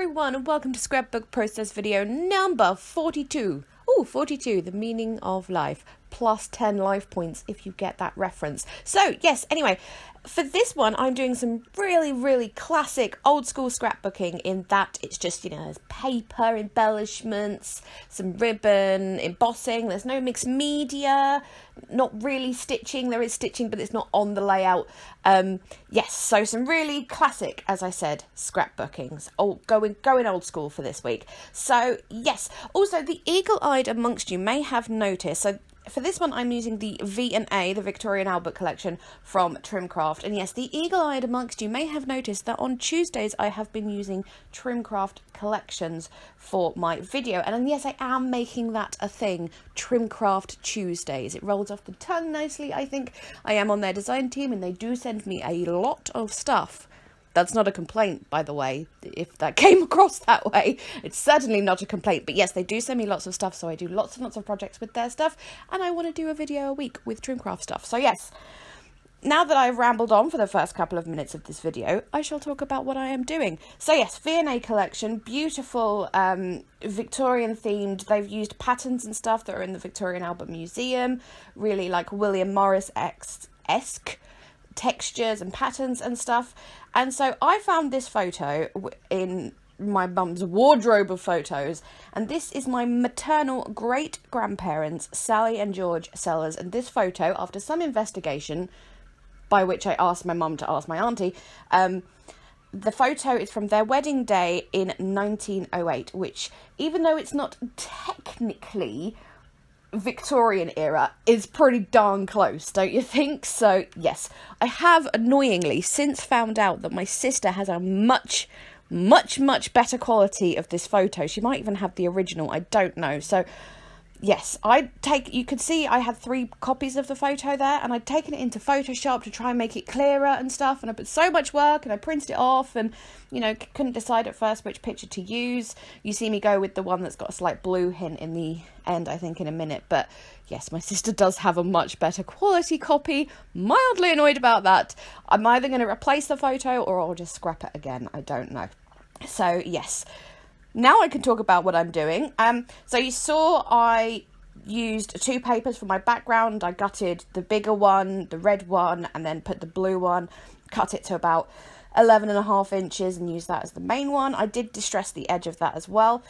everyone, and welcome to scrapbook process video number 42. Oh, 42, the meaning of life, plus 10 life points if you get that reference. So yes, anyway, for this one I'm doing some really classic old school scrapbooking, in that it's just, you know, there's paper embellishments, some ribbon, embossing, there's no mixed media, not really stitching. There is stitching, but it's not on the layout. Yes, so some really classic, as I said, scrapbookings. Going old school for this week. So yes, also the eagle-eyed amongst you may have noticed, so for this one I'm using the V&A, the Victorian Albert collection from Trimcraft. And yes, the eagle-eyed amongst you may have noticed that on Tuesdays I have been using Trimcraft collections for my video. And yes, I am making that a thing, Trimcraft Tuesdays. It rolls off the tongue nicely, I think. I am on their design team and they do send me a lot of stuff. That's not a complaint, by the way, if that came across that way. It's certainly not a complaint, but yes, they do send me lots of stuff, so I do lots and lots of projects with their stuff, and I want to do a video a week with Trimcraft stuff. So yes, now that I've rambled on for the first couple of minutes of this video, I shall talk about what I am doing. So yes, V&A Collection, beautiful, Victorian themed. They've used patterns and stuff that are in the Victorian Albert Museum, really like William Morris-esque textures and patterns and stuff. And so I found this photo in my mum's wardrobe of photos, and this is my maternal great grandparents, Sally and George Sellers. And this photo, after some investigation, by which I asked my mum to ask my auntie, the photo is from their wedding day in 1908, which, even though it's not technically Victorian era, is pretty darn close, don't you think? So yes, I have annoyingly since found out that my sister has a much better quality of this photo. She might even have the original, I don't know. So yes, you could see I had 3 copies of the photo there, and I'd taken it into Photoshop to try and make it clearer and stuff, and I put so much work, and I printed it off, and you know, couldn't decide at first which picture to use. You see me go with the one that's got a slight blue hint in the end, I think, in a minute. But yes, my sister does have a much better quality copy. Mildly annoyed about that. I'm either going to replace the photo or I'll just scrap it again. I don't know. So yes, now I can talk about what I'm doing. So you saw I used 2 papers for my background. I gutted the bigger one, the red one, and then put the blue one, cut it to about 11.5 inches and used that as the main one. I did distress the edge of that as well.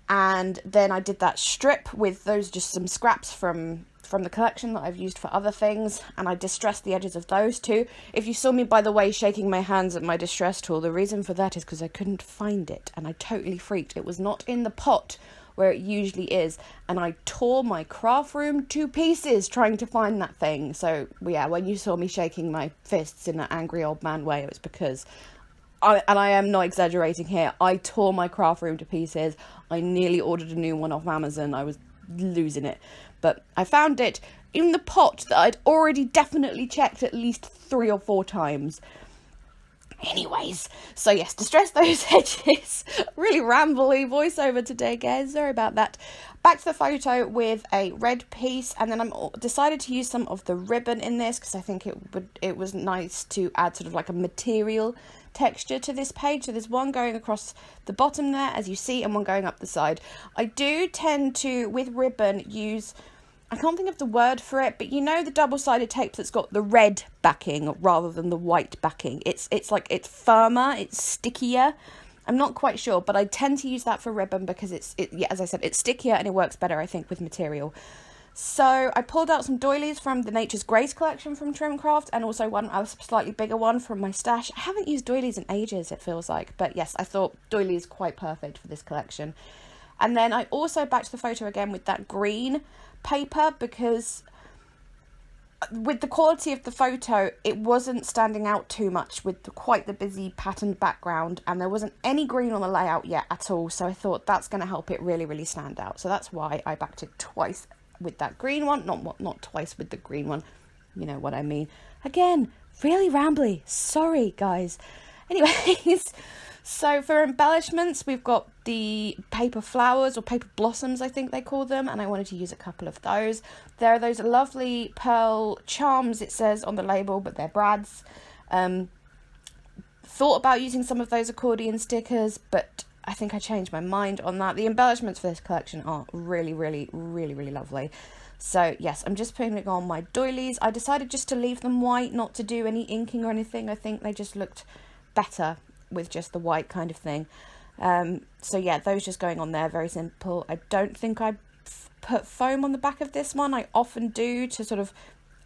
And then I did that strip with those, just some scraps from the collection that I've used for other things, and I distressed the edges of those too. If you saw me, by the way, shaking my hands at my distress tool, the reason for that is because I couldn't find it, and I totally freaked. It was not in the pot where it usually is, and I tore my craft room to pieces trying to find that thing. So yeah, when you saw me shaking my fists in an angry old man way, it was because I am not exaggerating here, I tore my craft room to pieces. I nearly ordered a new one off Amazon. I was losing it. But I found it in the pot that I'd already definitely checked at least 3 or 4 times. Anyways, so yes, distress those edges. Really rambly voiceover today, guys. Sorry about that. Back to the photo with a red piece, and then I decided to use some of the ribbon in this because I think it was nice to add sort of like a material texture to this page. So there's one going across the bottom there, as you see, and one going up the side. I do tend to, with ribbon, use, I can't think of the word for it, but you know the double-sided tape that's got the red backing rather than the white backing. It's like, it's firmer, it's stickier. I'm not quite sure, but I tend to use that for ribbon because yeah, as I said, it's stickier and it works better, I think, with material. So I pulled out some doilies from the Nature's Grace collection from Trimcraft, and also a slightly bigger one from my stash. I haven't used doilies in ages, it feels like, but yes, I thought doilies quite perfect for this collection. And then I also backed the photo again with that green paper because with the quality of the photo, it wasn't standing out too much with quite the busy patterned background, and there wasn't any green on the layout yet at all. So I thought that's going to help it really stand out. So that's why I backed it twice with that green one, not twice with the green one, you know what I mean. Again, really rambly, sorry guys. Anyways, so for embellishments, we've got the paper flowers, or paper blossoms I think they call them, and I wanted to use a couple of those. There are those lovely pearl charms, it says on the label, but they're brads. Thought about using some of those accordion stickers, but I think I changed my mind on that. The embellishments for this collection are really, really, really, really lovely. So yes, I'm just putting it on my doilies. I decided just to leave them white, not to do any inking or anything. I think they just looked better with just the white kind of thing. So yeah, those just going on there, very simple. I don't think I put foam on the back of this one. I often do to sort of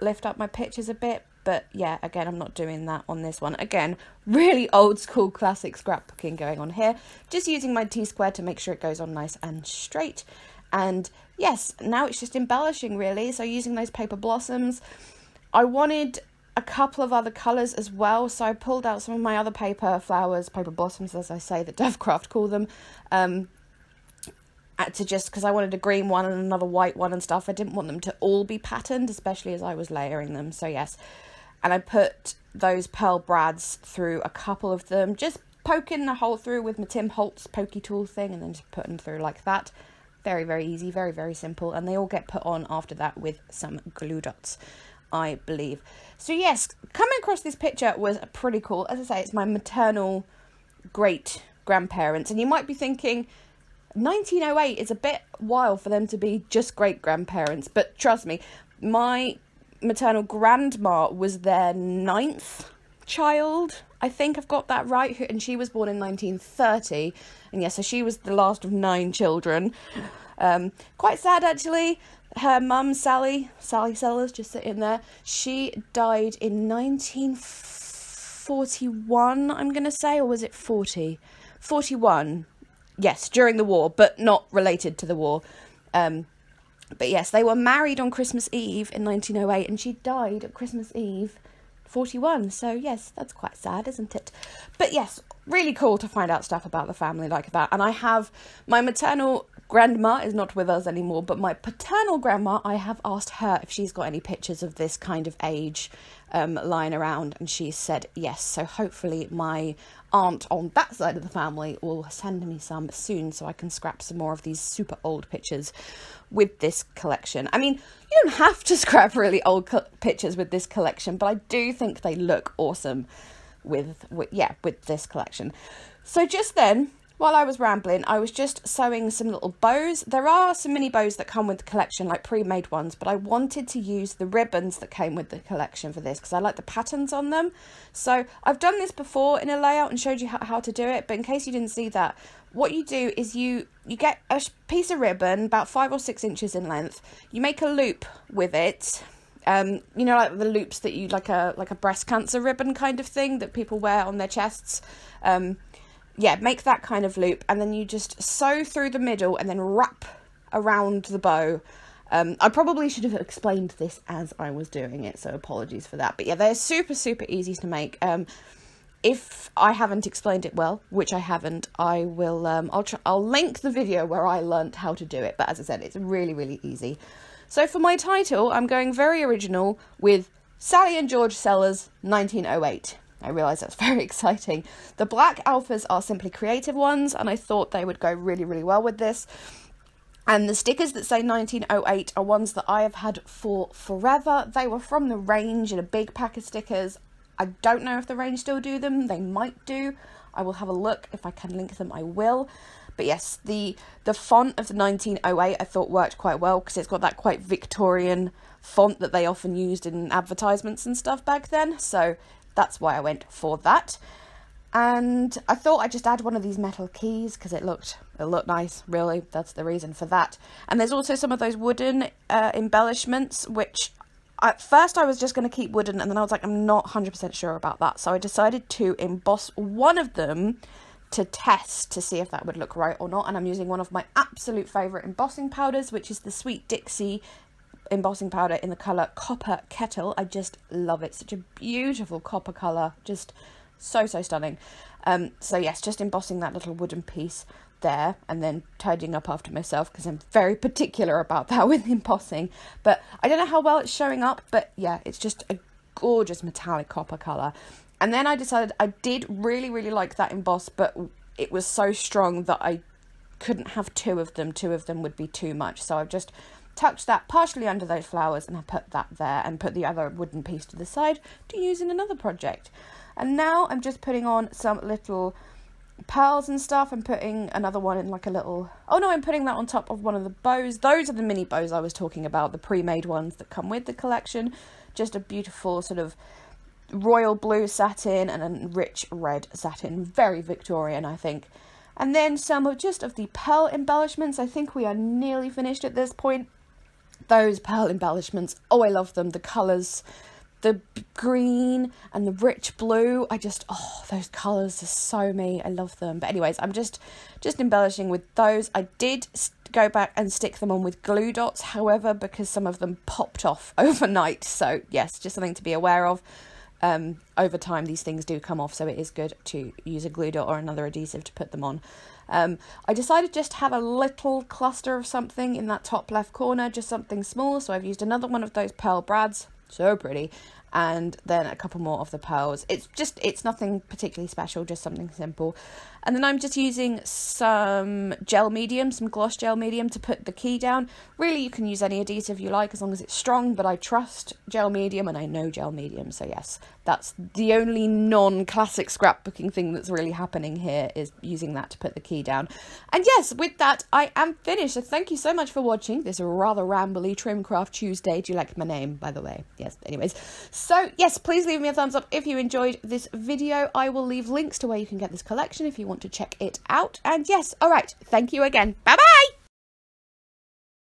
lift up my pictures a bit, but yeah, again, I'm not doing that on this one. Again, really old school classic scrapbooking going on here. Just using my T-square to make sure it goes on nice and straight. And yes, now it's just embellishing really. So using those paper blossoms, I wanted a couple of other colours as well, so I pulled out some of my other paper flowers, paper blossoms as I say, that Trimcraft call them, to just, because I wanted a green one and another white one and stuff. I didn't want them to all be patterned, especially as I was layering them. So yes, and I put those pearl brads through a couple of them, just poking the hole through with my Tim Holtz pokey tool thing, and then just putting them through like that. Very, very easy, very, very simple, and they all get put on after that with some glue dots, I believe. So yes, coming across this picture was pretty cool. As I say, it's my maternal great grandparents, and you might be thinking 1908 is a bit wild for them to be just great grandparents, but trust me, my maternal grandma was their 9th child. I think I've got that right, and she was born in 1930, and yeah, so she was the last of 9 children. Quite sad actually. Her mum, Sally Sellers, just sitting there, she died in 1941, I'm going to say, or was it 40? 41, yes, during the war, but not related to the war. But yes, they were married on Christmas Eve in 1908, and she died at Christmas Eve 41, so yes, that's quite sad, isn't it? But yes, really cool to find out stuff about the family like that. And I have my maternal grandma is not with us anymore, but my paternal grandma, I have asked her if she's got any pictures of this kind of age lying around, and she said yes. So hopefully my aunt on that side of the family will send me some soon, so I can scrap some more of these super old pictures with this collection. I mean, you don't have to scrap really old pictures with this collection, but I do think they look awesome with this collection. So just then, while I was rambling, I was just sewing some little bows. There are some mini bows that come with the collection, like pre-made ones, but I wanted to use the ribbons that came with the collection for this because I like the patterns on them. So I've done this before in a layout and showed you how to do it, but in case you didn't see that, what you do is you get a piece of ribbon about 5 or 6 inches in length. You make a loop with it. You know, like the loops that you like a breast cancer ribbon kind of thing that people wear on their chests. Yeah, make that kind of loop, and then you just sew through the middle and then wrap around the bow. I probably should have explained this as I was doing it, so apologies for that. But yeah, they're super, super easy to make. If I haven't explained it well, which I haven't, I will. I'll link the video where I learnt how to do it. But as I said, it's really, really easy. So for my title, I'm going very original with Sally and George Sellers, 1908. I realise that's very exciting. The black alphas are simply creative ones, and I thought they would go really, really well with this. And the stickers that say 1908 are ones that I have had for forever. They were from the range in a big pack of stickers. I don't know if the range still do them. They might do. I will have a look. If I can link them, I will. But yes, the font of the 1908 I thought worked quite well because it's got that quite Victorian font that they often used in advertisements and stuff back then. So that's why I went for that. And I thought I'd just add one of these metal keys because it looked nice, really. That's the reason for that. And there's also some of those wooden embellishments, which at first I was just going to keep wooden, and then I was like, I'm not 100% sure about that. So I decided to emboss one of them to test to see if that would look right or not. And I'm using one of my absolute favourite embossing powders, which is the Sweet Dixie embossing powder in the colour Copper Kettle. I just love it. Such a beautiful copper colour. Just so stunning. So yes, just embossing that little wooden piece there and then tidying up after myself because I'm very particular about that with embossing. But I don't know how well it's showing up, but yeah, it's just a gorgeous metallic copper colour. And then I decided I did really, really like that emboss, but it was so strong that I couldn't have 2 of them. 2 of them would be too much. So I've just tucked that partially under those flowers and I put that there and put the other wooden piece to the side to use in another project. And now I'm just putting on some little pearls and stuff. I'm putting another one in like a little, oh no, I'm putting that on top of one of the bows. Those are the mini bows I was talking about, the pre-made ones that come with the collection. Just a beautiful sort of royal blue satin and a rich red satin, very Victorian, I think. And then some of the pearl embellishments. I think we are nearly finished at this point. Those pearl embellishments, oh, I love them. The colours, the green and the rich blue, those colours are so me. I love them. But anyways, I'm just embellishing with those. I did go back and stick them on with glue dots, however, because some of them popped off overnight. So yes, just something to be aware of. Over time these things do come off, so it is good to use a glue dot or another adhesive to put them on. I decided just to have a little cluster of something in that top left corner, just something small, so I've used another one of those pearl brads, so pretty, and then a couple more of the pearls. It's nothing particularly special, just something simple. And then I'm just using some gel medium, some gloss gel medium to put the key down. Really, you can use any adhesive you like as long as it's strong, but I trust gel medium and I know gel medium, so yes, that's the only non-classic scrapbooking thing that's really happening here, is using that to put the key down. And yes, with that, I am finished. So thank you so much for watching this rather rambly Trimcraft Tuesday. Do you like my name, by the way? Yes, anyways. So yes, please leave me a thumbs up if you enjoyed this video. I will leave links to where you can get this collection if you want to check it out. And yes, all right, thank you again. Bye bye.